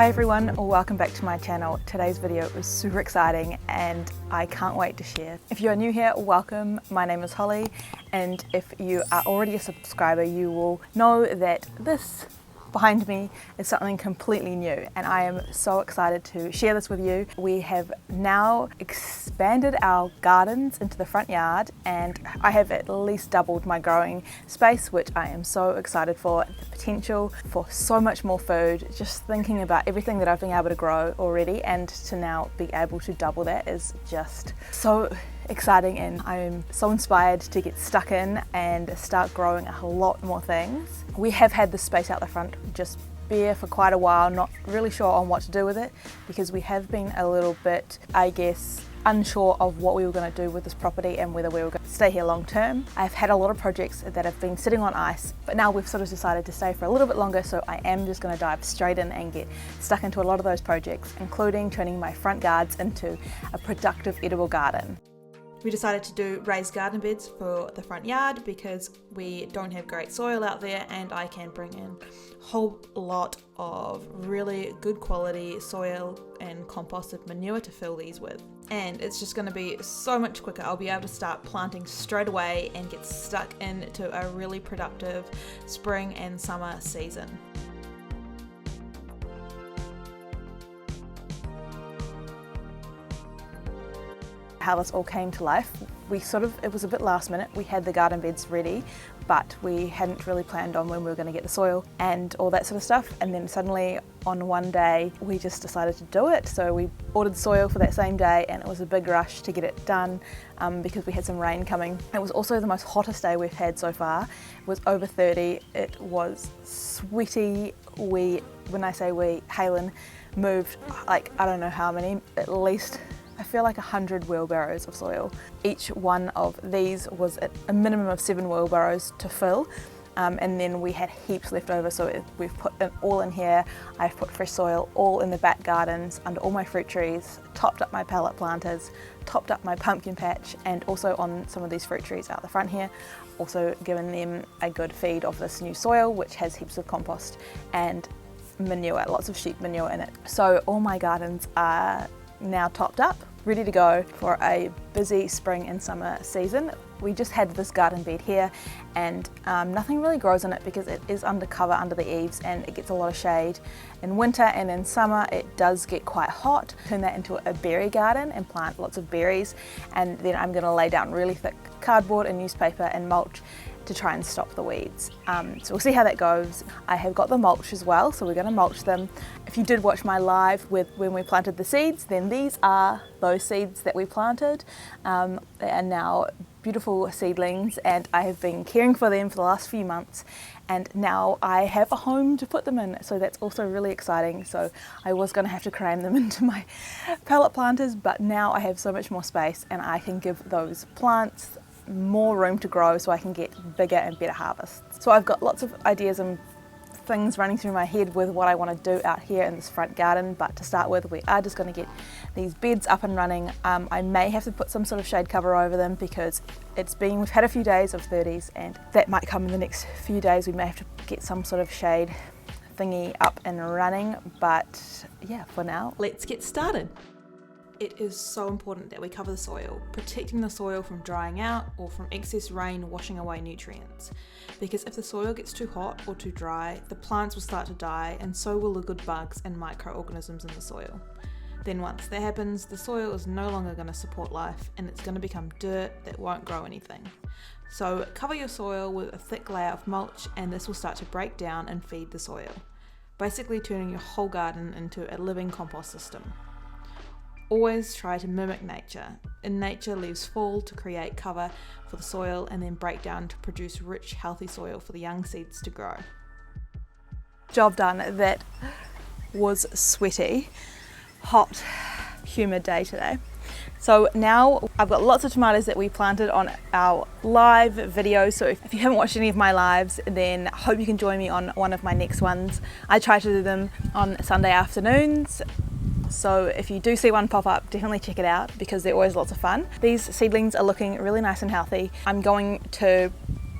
Hi everyone, welcome back to my channel. Today's video is super exciting and I can't wait to share. If you are new here, welcome. My name is Holly, and if you are already a subscriber, you will know that this behind me is something completely new, and I am so excited to share this with you. We have now expanded our gardens into the front yard, and I have at least doubled my growing space, which I am so excited for. The potential for so much more food, just thinking about everything that I've been able to grow already, and to now be able to double that is just so exciting, and I'm so inspired to get stuck in and start growing a lot more things. We have had this space out the front just bare for quite a while, not really sure on what to do with it, because we have been a little bit, I guess, unsure of what we were going to do with this property and whether we were going to stay here long term. I've had a lot of projects that have been sitting on ice, but now we've sort of decided to stay for a little bit longer, so I am just going to dive straight in and get stuck into a lot of those projects, including turning my front yards into a productive edible garden. We decided to do raised garden beds for the front yard because we don't have great soil out there, and I can bring in a whole lot of really good quality soil and composted manure to fill these with. And it's just going to be so much quicker. I'll be able to start planting straight away and get stuck into a really productive spring and summer season. How this all came to life, it was a bit last minute. We had the garden beds ready, but we hadn't really planned on when we were going to get the soil and all that sort of stuff. And then suddenly on one day, we just decided to do it. So we ordered soil for that same day, and it was a big rush to get it done because we had some rain coming. It was also the most hottest day we've had so far. It was over 30. It was sweaty. When I say we, Halen moved like, I don't know how many, at least I feel like 100 wheelbarrows of soil. Each one of these was at a minimum of 7 wheelbarrows to fill, and then we had heaps left over, so we've put it all in here. I've put fresh soil all in the back gardens, under all my fruit trees, topped up my pallet planters, topped up my pumpkin patch, and also on some of these fruit trees out the front here. Also given them a good feed of this new soil, which has heaps of compost and manure, lots of sheep manure in it. So all my gardens are now topped up, ready to go for a busy spring and summer season. We just had this garden bed here, and nothing really grows in it because it is undercover under the eaves and it gets a lot of shade. In winter and in summer it does get quite hot. Turn that into a berry garden and plant lots of berries, and then I'm going to lay down really thick cardboard and newspaper and mulch to try and stop the weeds. So we'll see how that goes. I have got the mulch as well, so we're going to mulch them. If you did watch my live when we planted the seeds, then these are those seeds that we planted. They are now beautiful seedlings, and I have been caring for them for the last few months, and now I have a home to put them in, so that's also really exciting. So I was going to have to cram them into my pallet planters, but now I have so much more space and I can give those plants more room to grow so I can get bigger and better harvests. So I've got lots of ideas and things running through my head with what I want to do out here in this front garden, but to start with, we are just going to get these beds up and running. I may have to put some sort of shade cover over them because we've had a few days of 30s, and that might come in the next few days. We may have to get some sort of shade thingy up and running, but yeah, for now, let's get started. It is so important that we cover the soil, protecting the soil from drying out or from excess rain washing away nutrients. Because if the soil gets too hot or too dry, the plants will start to die, and so will the good bugs and microorganisms in the soil. Then once that happens, the soil is no longer going to support life, and it's going to become dirt that won't grow anything. So cover your soil with a thick layer of mulch, and this will start to break down and feed the soil, basically turning your whole garden into a living compost system. Always try to mimic nature. In nature, leaves fall to create cover for the soil and then break down to produce rich, healthy soil for the young seeds to grow. Job done. That was sweaty, hot, humid day today. So now I've got lots of tomatoes that we planted on our live video. So if you haven't watched any of my lives, then I hope you can join me on one of my next ones. I try to do them on Sunday afternoons. So if you do see one pop up, definitely check it out because they're always lots of fun. These seedlings are looking really nice and healthy. I'm going to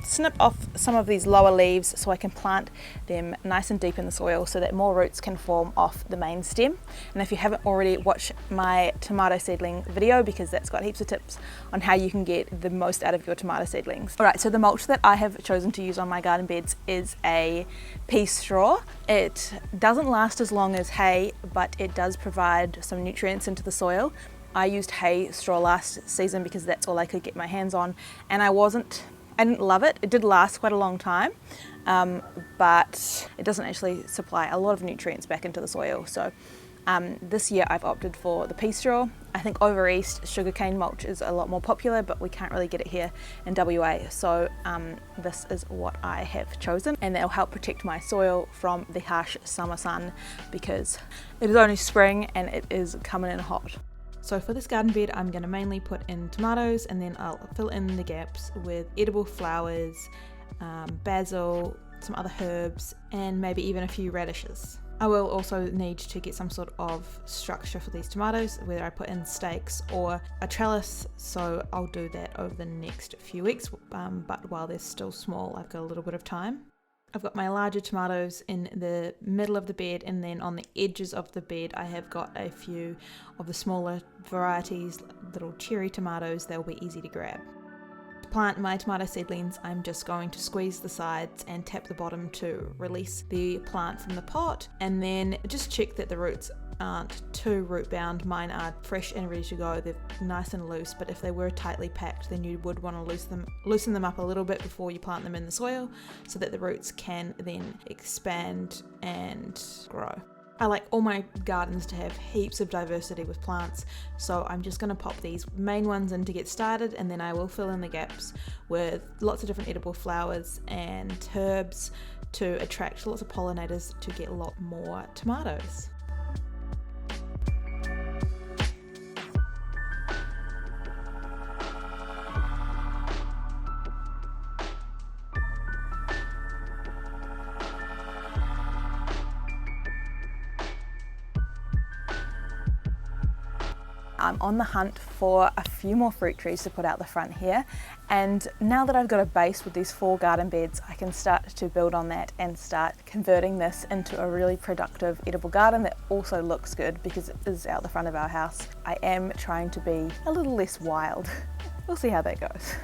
snip off some of these lower leaves so I can plant them nice and deep in the soil so that more roots can form off the main stem. And if you haven't already, watch my tomato seedling video, because that's got heaps of tips on how you can get the most out of your tomato seedlings. Alright, so the mulch that I have chosen to use on my garden beds is a pea straw. It doesn't last as long as hay, but it does provide some nutrients into the soil. I used hay straw last season because that's all I could get my hands on, and I didn't love it. It did last quite a long time, but it doesn't actually supply a lot of nutrients back into the soil. So this year I've opted for the pea straw. I think over east sugarcane mulch is a lot more popular, but we can't really get it here in WA. So this is what I have chosen, and that'll help protect my soil from the harsh summer sun, because it is only spring and it is coming in hot. So for this garden bed, I'm going to mainly put in tomatoes, and then I'll fill in the gaps with edible flowers, basil, some other herbs, and maybe even a few radishes. I will also need to get some sort of structure for these tomatoes, whether I put in stakes or a trellis, so I'll do that over the next few weeks, but while they're still small, I've got a little bit of time. I've got my larger tomatoes in the middle of the bed, and then on the edges of the bed I have got a few of the smaller varieties, little cherry tomatoes. They'll be easy to grab. To plant my tomato seedlings, I'm just going to squeeze the sides and tap the bottom to release the plant from the pot, and then just check that the roots aren't too root bound. Mine are fresh and ready to go. They're nice and loose, but if they were tightly packed, then you would want to loosen them up a little bit before you plant them in the soil, so that the roots can then expand and grow. I like all my gardens to have heaps of diversity with plants, so I'm just going to pop these main ones in to get started, and then I will fill in the gaps with lots of different edible flowers and herbs to attract lots of pollinators to get a lot more tomatoes. I'm on the hunt for a few more fruit trees to put out the front here, and now that I've got a base with these 4 garden beds, I can start to build on that and start converting this into a really productive edible garden that also looks good because it is out the front of our house. I am trying to be a little less wild. We'll see how that goes.